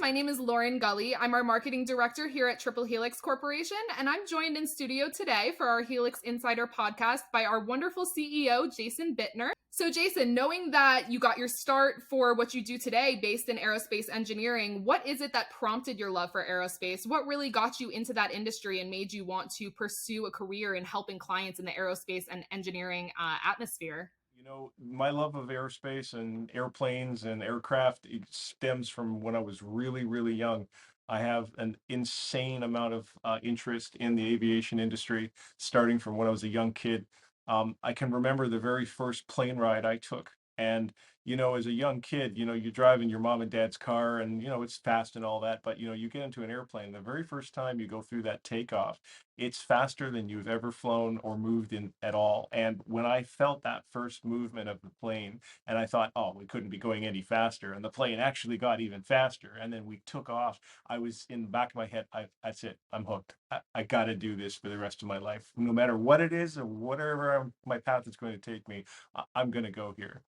My name is Lauren Gully. I'm our marketing director here at Triple Helix Corporation, and I'm joined in studio today for our Helix Insider Podcast by our wonderful CEO, Jason Bittner. So, Jason, knowing that you got your start for what you do today based in aerospace engineering, what is it that prompted your love for aerospace? What really got you into that industry and made you want to pursue a career in helping clients in the aerospace and engineering atmosphere? My love of aerospace and airplanes and aircraft, it stems from when I was really, really young. I have an insane amount of interest in the aviation industry, starting from when I was a young kid. I can remember the very first plane ride I took. And, as a young kid, you're driving your mom and dad's car and, it's fast and all that. But, you get into an airplane, the very first time you go through that takeoff, it's faster than you've ever flown or moved in at all. And when I felt that first movement of the plane, and I thought, oh, we couldn't be going any faster, and the plane actually got even faster, and then we took off. I was in the back of my head, that's it, I'm hooked. I got to do this for the rest of my life, no matter what it is or whatever my path is going to take me. I'm going to go here.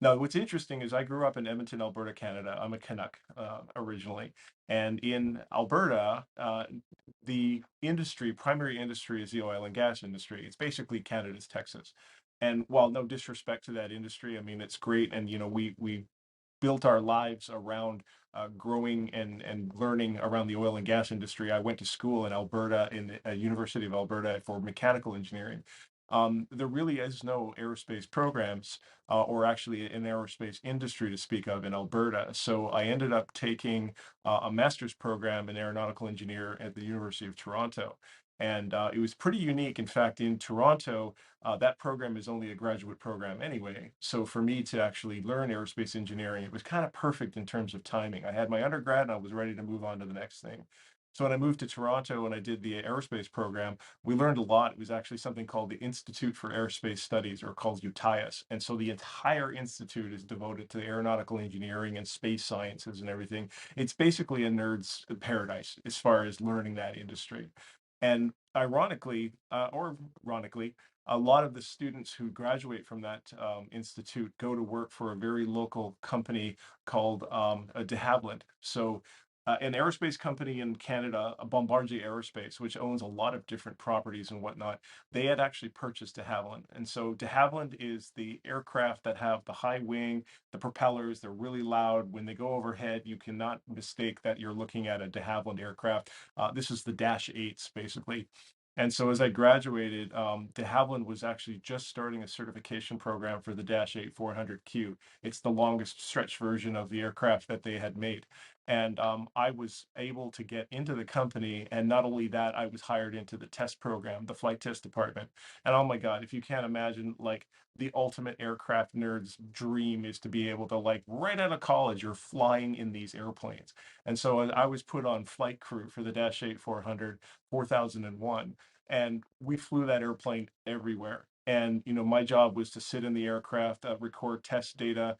Now, what's interesting is I grew up in Edmonton, Alberta, Canada. I'm a Canuck originally. And in Alberta, the primary industry is the oil and gas industry. It's basically Canada's Texas. And while no disrespect to that industry, I mean, it's great. And, we built our lives around growing and learning around the oil and gas industry. I went to school in Alberta, in the University of Alberta for mechanical engineering. There really is no aerospace programs or actually an aerospace industry to speak of in Alberta. So I ended up taking a master's program in aeronautical engineer at the University of Toronto. And it was pretty unique. In fact, in Toronto, that program is only a graduate program anyway. So for me to actually learn aerospace engineering, it was kind of perfect in terms of timing. I had my undergrad and I was ready to move on to the next thing. So when I moved to Toronto and I did the aerospace program, we learned a lot. It was actually something called the Institute for Aerospace Studies, or called UTIAS. And so the entire institute is devoted to aeronautical engineering and space sciences and everything. It's basically a nerd's paradise as far as learning that industry. And ironically, a lot of the students who graduate from that institute go to work for a very local company called de Havilland. So an aerospace company in Canada, Bombardier Aerospace, which owns a lot of different properties and whatnot, they had actually purchased de Havilland. And so de Havilland is the aircraft that have the high wing, the propellers, they're really loud. When they go overhead, you cannot mistake that you're looking at a de Havilland aircraft. This is the Dash 8s, basically. And so as I graduated, de Havilland was actually just starting a certification program for the Dash 8 400Q. It's the longest stretch version of the aircraft that they had made. And I was able to get into the company. And not only that, I was hired into the test program, the flight test department. And oh my God, if you can't imagine, like, the ultimate aircraft nerd's dream is to be able to, like, right out of college, you're flying in these airplanes. And so I was put on flight crew for the Dash 8 400, 4001. And we flew that airplane everywhere. And my job was to sit in the aircraft, record test data,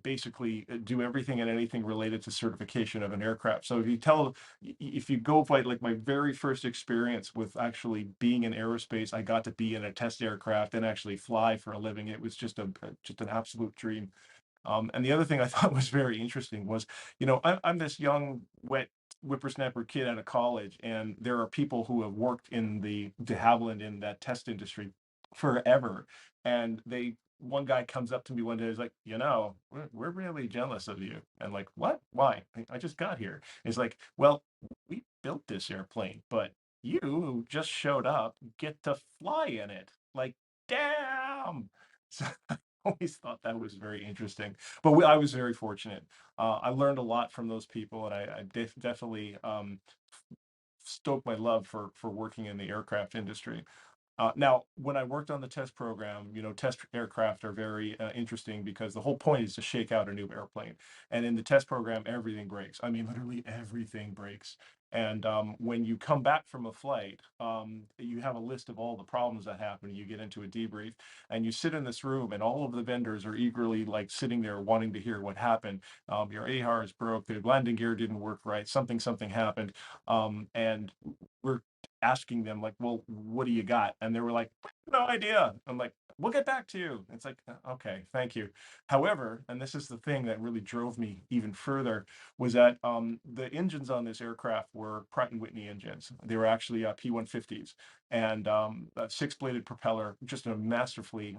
basically do everything and anything related to certification of an aircraft. So if you go by like my very first experience with actually being in aerospace, I got to be in a test aircraft and actually fly for a living. It was just an absolute dream. And the other thing I thought was very interesting was, I'm this young, wet whippersnapper kid out of college, and there are people who have worked in the de Havilland in that test industry forever. And one guy comes up to me one day, he's like, we're really jealous of you. And like, what? Why? I just got here. He's like, well, we built this airplane, but you who just showed up get to fly in it. Like, damn. So always thought that was very interesting. But I was very fortunate. I learned a lot from those people, and I definitely stoked my love for working in the aircraft industry. Now, when I worked on the test program, test aircraft are very interesting because the whole point is to shake out a new airplane. And in the test program, everything breaks. I mean, literally everything breaks. And when you come back from a flight, you have a list of all the problems that happen. You get into a debrief and you sit in this room, and all of the vendors are eagerly like sitting there wanting to hear what happened. Your AHRS broke, the landing gear didn't work right, something happened. And we're asking them like, well, what do you got? And they were like, no idea. I'm like, we'll get back to you. It's like, okay, thank you. However, and this is the thing that really drove me even further, was that the engines on this aircraft were Pratt& and Whitney engines. They were actually P150s, and a six-bladed propeller, just a masterfully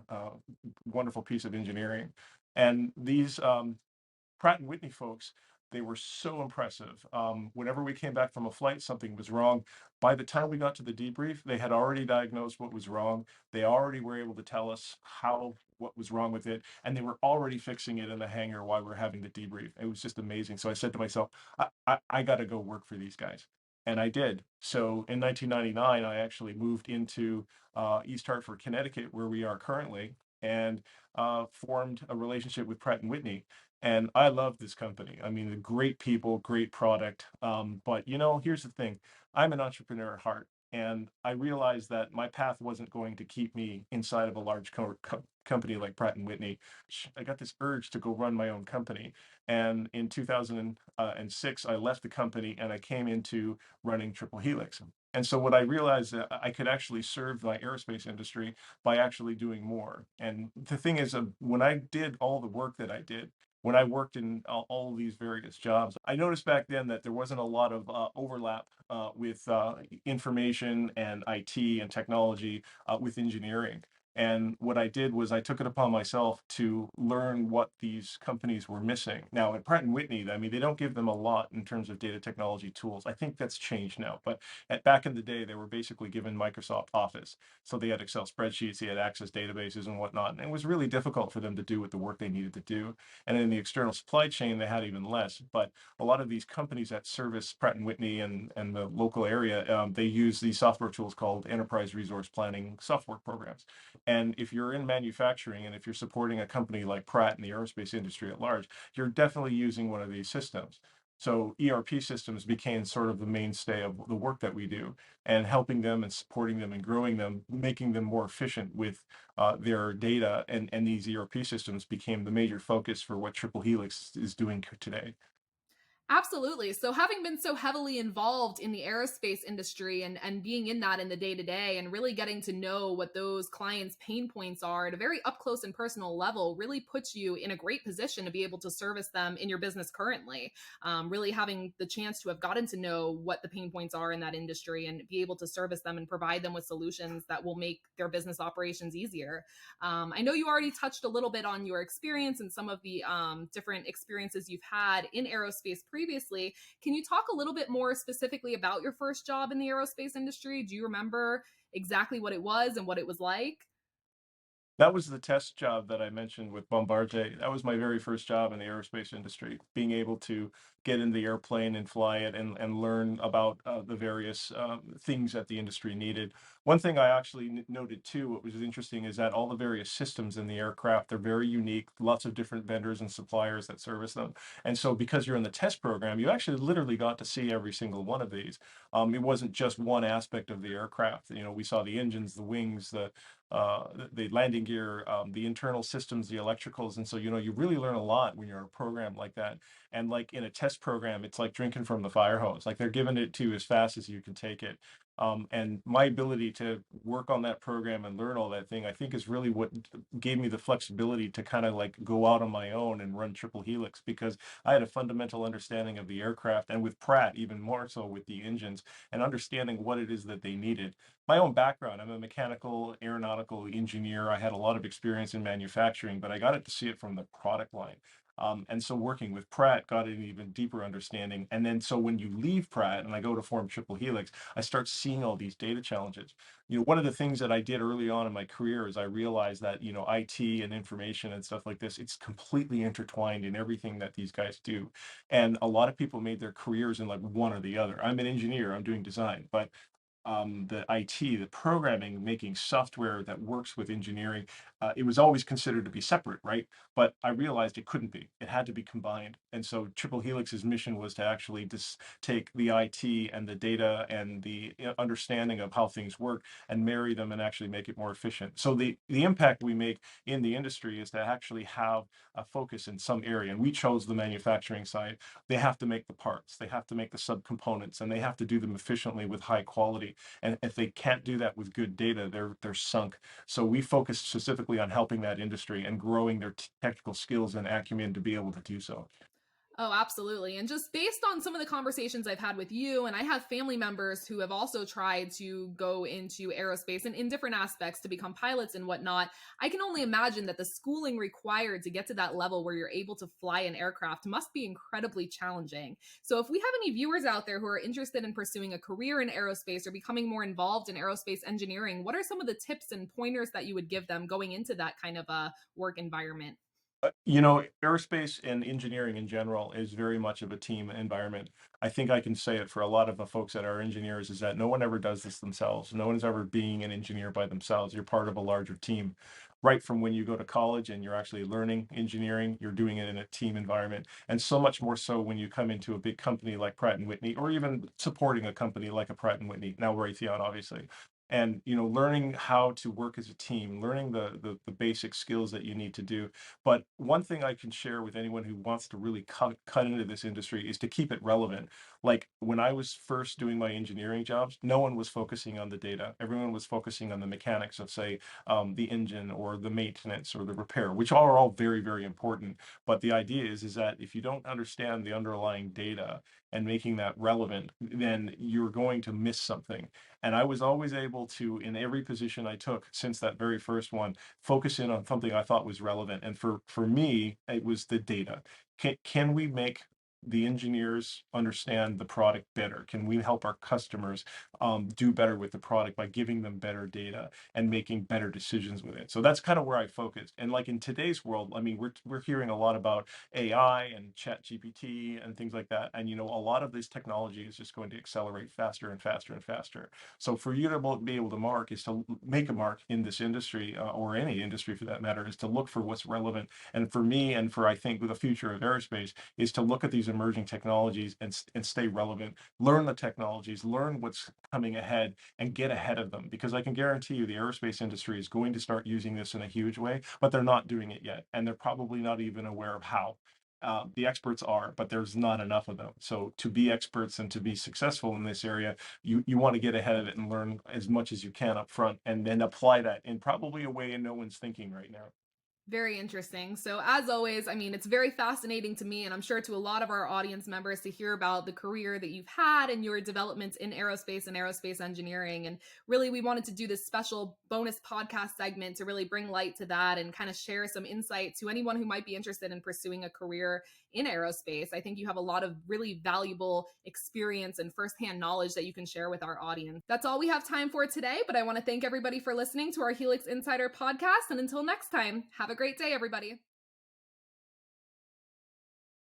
wonderful piece of engineering. And these Pratt and Whitney folks, they were so impressive. Whenever we came back from a flight, something was wrong. By the time we got to the debrief, they had already diagnosed what was wrong. They already were able to tell us what was wrong with it, and they were already fixing it in the hangar while we were having the debrief. It was just amazing. So I said to myself, I got to go work for these guys. And I did. So in 1999, I actually moved into East Hartford, Connecticut, where we are currently, and formed a relationship with Pratt and Whitney. And I love this company. I mean, the great people, great product. But here's the thing: I'm an entrepreneur at heart, and I realized that my path wasn't going to keep me inside of a large company like Pratt and Whitney. I got this urge to go run my own company, and in 2006, I left the company and I came into running Triple Helix. And so what I realized that I could actually serve my aerospace industry by actually doing more. And the thing is, when I did all the work that I did, when I worked in all of these various jobs, I noticed back then that there wasn't a lot of overlap with information and IT and technology with engineering. And what I did was I took it upon myself to learn what these companies were missing. Now, at Pratt& and Whitney, I mean, they don't give them a lot in terms of data technology tools. I think that's changed now. But back in the day, they were basically given Microsoft Office. So they had Excel spreadsheets, they had Access databases and whatnot. And it was really difficult for them to do what the work they needed to do. And in the external supply chain, they had even less. But a lot of these companies that service Pratt& and Whitney and the local area, they use these software tools called enterprise resource planning software programs. And if you're in manufacturing and if you're supporting a company like Pratt in the aerospace industry at large, you're definitely using one of these systems. So ERP systems became sort of the mainstay of the work that we do, and helping them and supporting them and growing them, making them more efficient with their data, and these ERP systems became the major focus for what Triple Helix is doing today. Absolutely. So having been so heavily involved in the aerospace industry and being in that in the day to day and really getting to know what those clients' pain points are at a very up close and personal level really puts you in a great position to be able to service them in your business currently. Really having the chance to have gotten to know what the pain points are in that industry and be able to service them and provide them with solutions that will make their business operations easier. I know you already touched a little bit on your experience and some of the different experiences you've had in aerospace previously. Can you talk a little bit more specifically about your first job in the aerospace industry? Do you remember exactly what it was and what it was like? That was the test job that I mentioned with Bombardier. That was my very first job in the aerospace industry, being able to get in the airplane and fly it and learn about the various things that the industry needed. One thing I actually noted too, what was interesting, is that all the various systems in the aircraft, they're very unique, lots of different vendors and suppliers that service them. And so because you're in the test program, you actually literally got to see every single one of these. It wasn't just one aspect of the aircraft. We saw the engines, the wings, the landing gear, the internal systems, the electricals. And so, you really learn a lot when you're in a program like that. And like in a test program, it's like drinking from the fire hose. Like they're giving it to you as fast as you can take it. And my ability to work on that program and learn all that thing, I think is really what gave me the flexibility to kind of like go out on my own and run Triple Helix, because I had a fundamental understanding of the aircraft, and with Pratt, even more so with the engines, and understanding what it is that they needed. My own background, I'm a mechanical aeronautical engineer. I had a lot of experience in manufacturing, but I got it to see it from the product line. And so working with Pratt got an even deeper understanding. And then so when you leave Pratt and I go to form Triple Helix, I start seeing all these data challenges. One of the things that I did early on in my career is I realized that, IT and information and stuff like this, it's completely intertwined in everything that these guys do. And a lot of people made their careers in like one or the other. I'm an engineer, I'm doing design, but the IT, the programming, making software that works with engineering, it was always considered to be separate, right? But I realized it couldn't be. It had to be combined. And so Triple Helix's mission was to actually just take the IT and the data and the understanding of how things work and marry them and actually make it more efficient. So the impact we make in the industry is to actually have a focus in some area. And we chose the manufacturing side. They have to make the parts, they have to make the subcomponents, and they have to do them efficiently with high quality. And if they can't do that with good data, they're sunk. So we focus specifically on helping that industry and growing their technical skills and acumen to be able to do so. Oh, absolutely. And just based on some of the conversations I've had with you, and I have family members who have also tried to go into aerospace and in different aspects to become pilots and whatnot, I can only imagine that the schooling required to get to that level where you're able to fly an aircraft must be incredibly challenging. So, if we have any viewers out there who are interested in pursuing a career in aerospace or becoming more involved in aerospace engineering, what are some of the tips and pointers that you would give them going into that kind of a work environment? Aerospace and engineering in general is very much of a team environment. I think I can say it for a lot of the folks that are engineers is that no one ever does this themselves. No one's ever being an engineer by themselves. You're part of a larger team. Right from when you go to college and you're actually learning engineering, you're doing it in a team environment. And so much more so when you come into a big company like Pratt and Whitney, or even supporting a company like a Pratt and Whitney, now Raytheon, obviously. And learning how to work as a team, learning the basic skills that you need to do. But one thing I can share with anyone who wants to really cut into this industry is to keep it relevant. Like when I was first doing my engineering jobs, no one was focusing on the data. Everyone was focusing on the mechanics of, say, the engine or the maintenance or the repair, which are all very, very important. But the idea is that if you don't understand the underlying data and making that relevant, then you're going to miss something. And I was always able to, in every position I took since that very first one, focus in on something I thought was relevant. And for me, it was the data. Can we make the engineers understand the product better? Can we help our customers do better with the product by giving them better data and making better decisions with it? So that's kind of where I focused. And like in today's world, I mean, we're hearing a lot about AI and Chat GPT and things like that. And a lot of this technology is just going to accelerate faster and faster and faster. So for you to be able to mark is to make a mark in this industry or any industry for that matter, is to look for what's relevant. And for me, and for I think the future of aerospace, is to look at these emerging technologies and stay relevant, learn the technologies, learn what's coming ahead, and get ahead of them. Because I can guarantee you the aerospace industry is going to start using this in a huge way, but they're not doing it yet. And they're probably not even aware of how. The experts are, but there's not enough of them. So to be experts and to be successful in this area, you want to get ahead of it and learn as much as you can up front, and then apply that in probably a way no one's thinking right now. Very interesting. So, as always, I mean, it's very fascinating to me, and I'm sure to a lot of our audience members, to hear about the career that you've had and your developments in aerospace and aerospace engineering. And really, we wanted to do this special bonus podcast segment to really bring light to that and kind of share some insight to anyone who might be interested in pursuing a career in aerospace. I think you have a lot of really valuable experience and firsthand knowledge that you can share with our audience. That's all we have time for today, but I want to thank everybody for listening to our Helix Insider podcast. And until next time, have a great day, everybody.